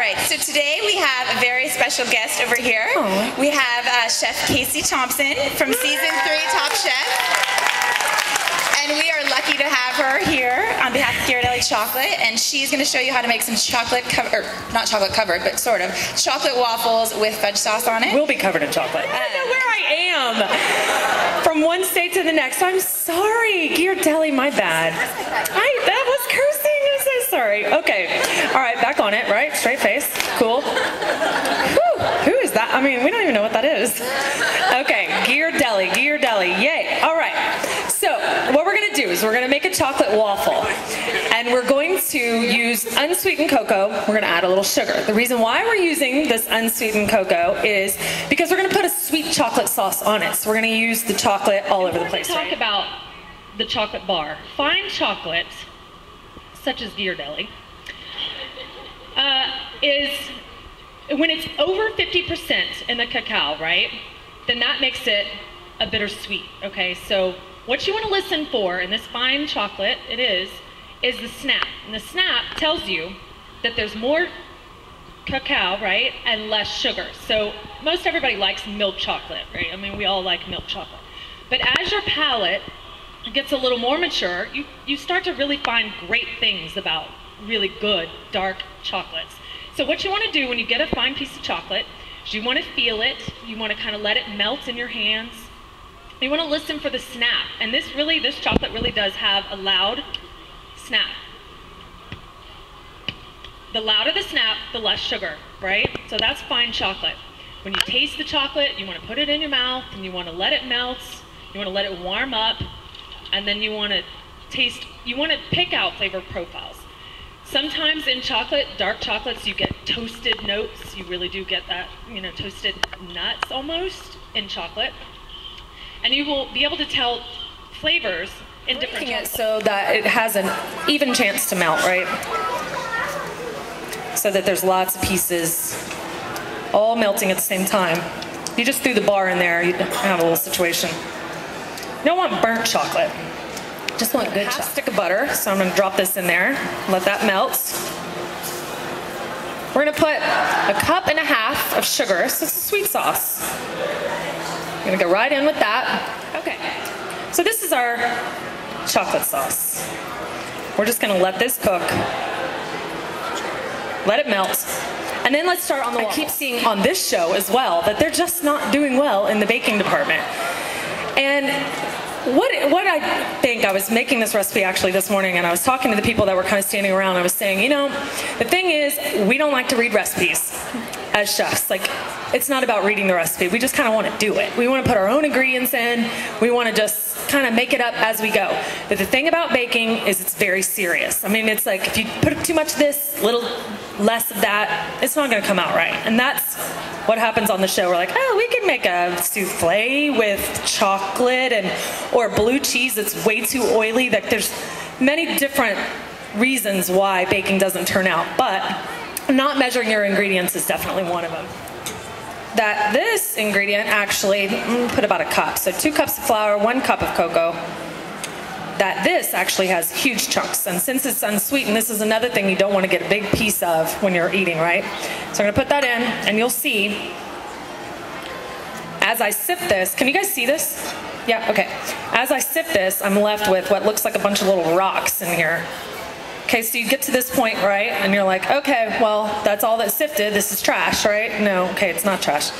right, so today we have a very special guest over here. Oh. We have Chef Casey Thompson from Season 3 Top Chef. And we are lucky to have her here on behalf of Ghiridelli Chocolate, and she's going to show you how to make some chocolate covered, not chocolate covered, but sort of, chocolate waffles with fudge sauce on it. We'll be covered in chocolate. I don't know where I am. From one state to the next. I'm sorry. Ghiridelli, my bad. That was cursing. I'm so sorry. Okay. All right, back on it, right? Straight face. Cool. Whew. Who is that? I mean, we don't even know what that is. Okay, Ghiridelli, yay. All right. So what we're going to do is we're going to make a chocolate waffle, and we're going to use unsweetened cocoa. We're going to add a little sugar. The reason why we're using this unsweetened cocoa is because we're going to put a sweet chocolate sauce on it. So we're going to use the chocolate all over the place. We're going to talk about the chocolate bar. Fine chocolate, such as Ghiridelli, is when it's over 50% in the cacao, right? Then that makes it a bittersweet. Okay, so what you want to listen for in this fine chocolate, is the snap. And the snap tells you that there's more cacao, right, and less sugar. So most everybody likes milk chocolate, right? I mean, we all like milk chocolate. But as your palate gets a little more mature, you start to really find great things about really good dark chocolates. So what you want to do when you get a fine piece of chocolate is you want to feel it. You want to kind of let it melt in your hands. You want to listen for the snap, and this chocolate really does have a loud snap. The louder the snap, the less sugar, right? So that's fine chocolate. When you taste the chocolate, you want to put it in your mouth, and you want to let it melt, you want to let it warm up, and then you want to pick out flavor profiles. Sometimes in chocolate, dark chocolates, you get toasted notes. You really do get that, toasted nuts almost in chocolate. And you will be able to tell flavors in different chocolates. So that it has an even chance to melt, right? So that there's lots of pieces all melting at the same time. If you just threw the bar in there, you'd have a little situation. You don't want burnt chocolate. Just want good chocolate. Stick of butter, so I'm going to drop this in there, let that melt. We're going to put 1.5 cups of sugar, so it's a sweet sauce. I'm going to go right in with that. Okay, so this is our chocolate sauce. We're just going to let this cook, let it melt, and then let's start on the waffles. I keep seeing on this show as well that they're just not doing well in the baking department. And what I think, I was making this recipe actually this morning, and I was talking to the people that were kind of standing around. I was saying, the thing is, we don't like to read recipes as chefs. Like, it's not about reading the recipe. We just kind of want to do it. We want to put our own ingredients in. We want to just kind of make it up as we go. But the thing about baking is it's very serious. I mean, it's like if you put too much of this, little less of that, it's not going to come out right. And that's what happens on the show. We're like, oh, we can make a souffle with chocolate or blue cheese that's way too oily. That there's many different reasons why baking doesn't turn out, but not measuring your ingredients is definitely one of them. That this ingredient actually, put about 1 cup. So 2 cups of flour, 1 cup of cocoa. That this actually has huge chunks. And since it's unsweetened, this is another thing you don't want to get a big piece of when you're eating, right? So I'm going to put that in, and you'll see as I sift this, can you guys see this? Yeah, okay. As I sift this, I'm left with what looks like a bunch of little rocks in here. Okay, so you get to this point, right? And you're like, okay, well, that's all that's sifted. This is trash, right? No, okay, it's not trash.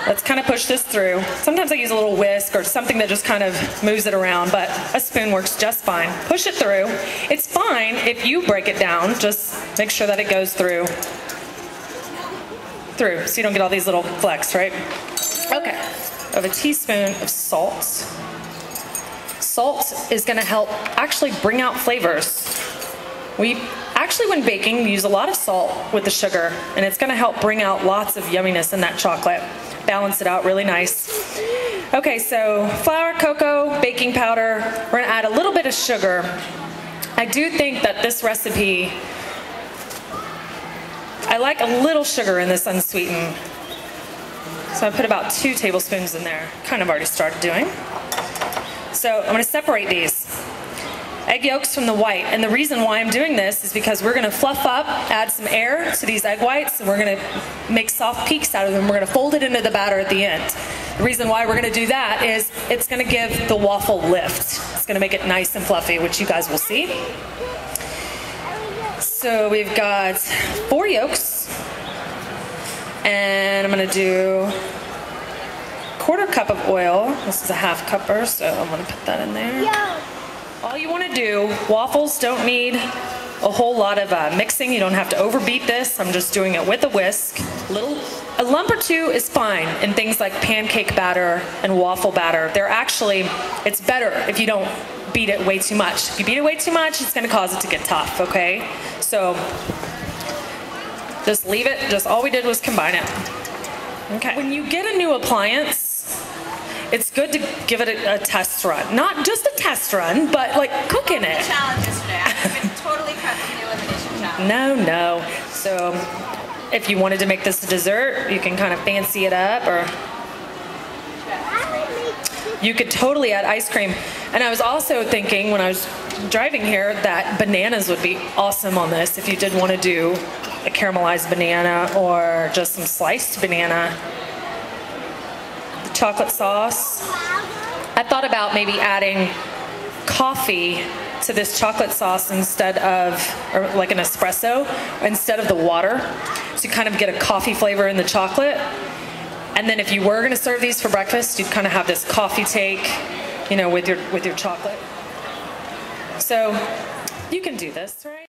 Let's kind of push this through. Sometimes I use a little whisk or something that just kind of moves it around, but a spoon works just fine. Push it through. It's fine if you break it down. Just make sure that it goes through, so you don't get all these little flecks, right? Okay, I have a teaspoon of salt. Salt is going to help actually bring out flavors. We actually, when baking, we use a lot of salt with the sugar, and it's going to help bring out lots of yumminess in that chocolate. Balance it out really nice. Okay, so flour, cocoa, baking powder. We're going to add a little bit of sugar. I do think that this recipe, I like a little sugar in this unsweetened. So I put about 2 tablespoons in there. Kind of already started doing. So I'm going to separate these. egg yolks from the white. And the reason why I'm doing this is because we're gonna fluff up, add some air to these egg whites, and we're gonna make soft peaks out of them. We're gonna fold it into the batter at the end. The reason why we're gonna do that is it's gonna give the waffle lift. It's gonna make it nice and fluffy, which you guys will see. So we've got 4 yolks, and I'm gonna do 1/4 cup of oil. This is a 1/2 cupper, so I'm gonna put that in there. All you wanna do, waffles don't need a whole lot of mixing. You don't have to overbeat this. I'm just doing it with a whisk. A lump or 2 is fine in things like pancake batter and waffle batter. It's better if you don't beat it way too much. If you beat it way too much, it's gonna cause it to get tough, okay? So just leave it, all we did was combine it. Okay. When you get a new appliance, it's good to give it a test run. Not just a test run, but like cook in it. Challenge yesterday. I've been totally prepping the elimination challenge. No. So if you wanted to make this a dessert, you can kind of fancy it up, or you could totally add ice cream. And I was also thinking when I was driving here that bananas would be awesome on this if you did want to do a caramelized banana or just some sliced banana. The chocolate sauce. I thought about maybe adding coffee to this chocolate sauce instead of, or like an espresso, instead of the water, to kind of get a coffee flavor in the chocolate. And then if you were gonna serve these for breakfast, you'd kind of have this coffee take, you know, with your chocolate. So you can do this, right?